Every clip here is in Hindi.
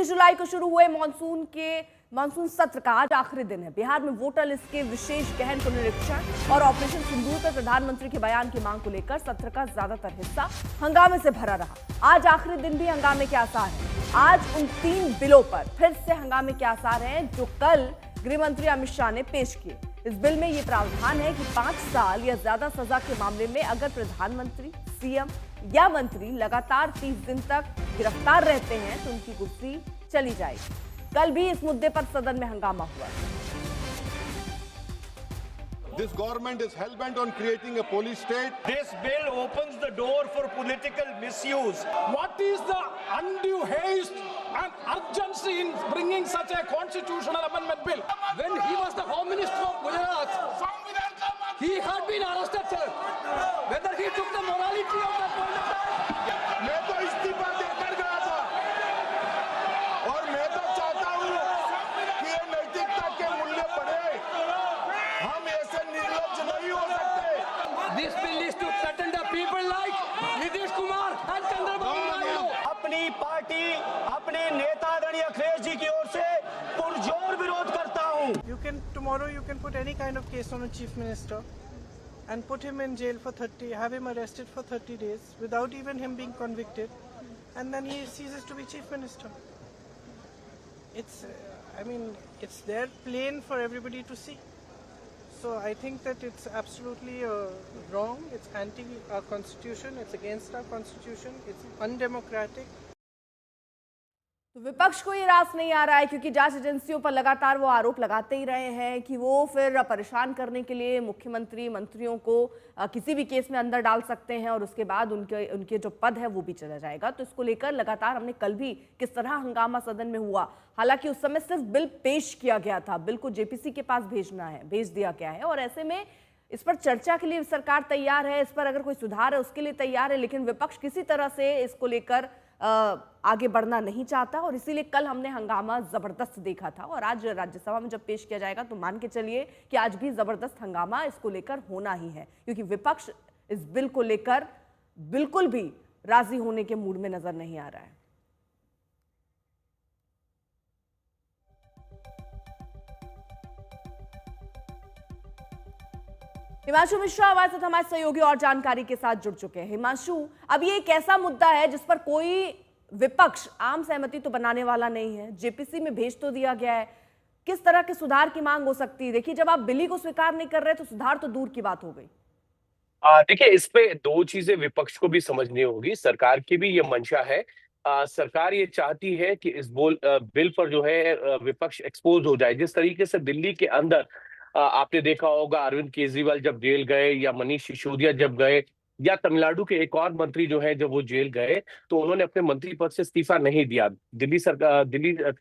21 जुलाई को शुरू हुए मानसून सत्र का आज आखिरी दिन है। बिहार में वोटर लिस्ट के विशेष गहन पुनरीक्षण और ऑपरेशन सिंदूर पर प्रधानमंत्री के बयान की मांग को लेकर सत्र का ज्यादातर हिस्सा हंगामे से भरा रहा। आज आखिरी दिन भी हंगामे के आसार हैं। आज उन 3 बिलों पर फिर से हंगामे के आसार हैं जो कल गृह मंत्री अमित शाह ने पेश किए। इस बिल में यह प्रावधान है कि 5 साल या ज्यादा सजा के मामले में अगर प्रधानमंत्री, सीएम या मंत्री लगातार 30 दिन तक गिरफ्तार रहते हैं तो उनकी कुर्सी चली जाएगी। कल भी इस मुद्दे पर सदन में हंगामा हुआ। This government is hell-bent on creating a police state. This bill opens the door for political misuse. What is the undue haste and urgency in bringing such a constitutional amendment bill? When he was the Home Minister of Gujarat, he had been arrested, sir. Whether he took the morality of that point of time? मैं तो इस्तीफा देकर गया था और मैं तो चाहता हूँ कि ये नैतिकता के मूल्य बढ़े। हम ऐसे निर्लज्ज नहीं हो सकते। This bill is to threaten the people like Nitish Kumar and Chandrababu Naidu. अपनी पार्टी, अपने नेता आदरणीय अखिलेश जी की ओर से पुरजोर विरोध करता हूँ। Tomorrow you can put any kind of case on a chief minister and put him in jail for 30, have him arrested for 30 days without even him being convicted, and then he ceases to be chief minister. It's there plain for everybody to see. So I think that it's absolutely wrong. It's anti our constitution. It's against our constitution. It's undemocratic. तो विपक्ष को ये रास नहीं आ रहा है क्योंकि जांच एजेंसियों पर लगातार वो आरोप लगाते ही रहे हैं कि वो फिर परेशान करने के लिए मुख्यमंत्री, मंत्रियों को किसी भी केस में अंदर डाल सकते हैं और उसके बाद उनके जो पद है वो भी चला जाएगा। तो इसको लेकर लगातार हमने कल भी किस तरह हंगामा सदन में हुआ। हालांकि उस समय सिर्फ बिल पेश किया गया था, बिल को जेपीसी के पास भेज दिया गया है और ऐसे में इस पर चर्चा के लिए सरकार तैयार है, इस पर अगर कोई सुधार है उसके लिए तैयार है, लेकिन विपक्ष किसी तरह से इसको लेकर आगे बढ़ना नहीं चाहता और इसीलिए कल हमने हंगामा जबरदस्त देखा था। और आज राज्यसभा में जब पेश किया जाएगा तो मान के चलिए कि आज भी जबरदस्त हंगामा इसको लेकर होना ही है क्योंकि विपक्ष इस बिल को लेकर बिल्कुल भी राजी होने के मूड में नजर नहीं आ रहा है। हिमांशु मिश्रा हमारे साथ हमारे सहयोगी और जानकारी के साथ जुड़ चुके हैं। हिमांशु, अब ये एक ऐसा मुद्दा है जिस पर कोई विपक्ष आम सहमति तो बनाने वाला नहीं है। जेपीसी में भेज तो दिया गया है, किस तरह के सुधार की मांग हो सकती है? देखिए, जब आप बिल को स्वीकार नहीं कर रहे तो सुधार तो दूर की बात हो गई। देखिए, इस पे 2 चीजें विपक्ष को भी समझनी होगी। सरकार की भी ये मंशा है। सरकार ये चाहती है कि इस बिल पर जो है विपक्ष एक्सपोज हो जाए। जिस तरीके से दिल्ली के अंदर आपने देखा होगा, अरविंद केजरीवाल जब जेल गए या मनीष सिसोदिया जब गए या तमिलनाडु के एक और मंत्री जो है जब वो जेल गए तो उन्होंने अपने मंत्री पद से इस्तीफा नहीं दिया। दिल्ली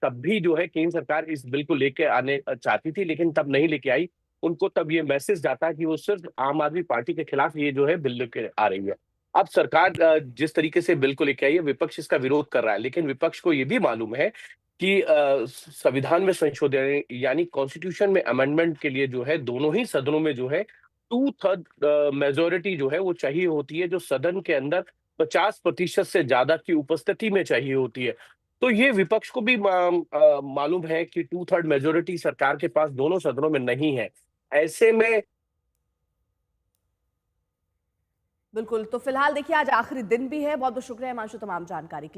तब भी जो है केंद्र सरकार इस बिल को लेके आने चाहती थी लेकिन तब नहीं लेके आई। उनको तब ये मैसेज जाता है कि वो सिर्फ आम आदमी पार्टी के खिलाफ ये जो है बिल लेके आ रही है। अब सरकार जिस तरीके से बिल को लेके आई है, विपक्ष इसका विरोध कर रहा है, लेकिन विपक्ष को ये भी मालूम है कि संविधान में संशोधन यानी कॉन्स्टिट्यूशन में अमेंडमेंट के लिए जो है दोनों ही सदनों में जो है 2/3 मेजोरिटी जो है वो चाहिए होती है, जो सदन के अंदर 50% से ज्यादा की उपस्थिति में चाहिए होती है। तो ये विपक्ष को भी मालूम है कि 2/3 मेजोरिटी सरकार के पास दोनों सदनों में नहीं है। ऐसे में बिल्कुल, तो फिलहाल देखिए आज आखिरी दिन भी है। बहुत बहुत शुक्रिया हिमांशु तमाम जानकारी के लिए।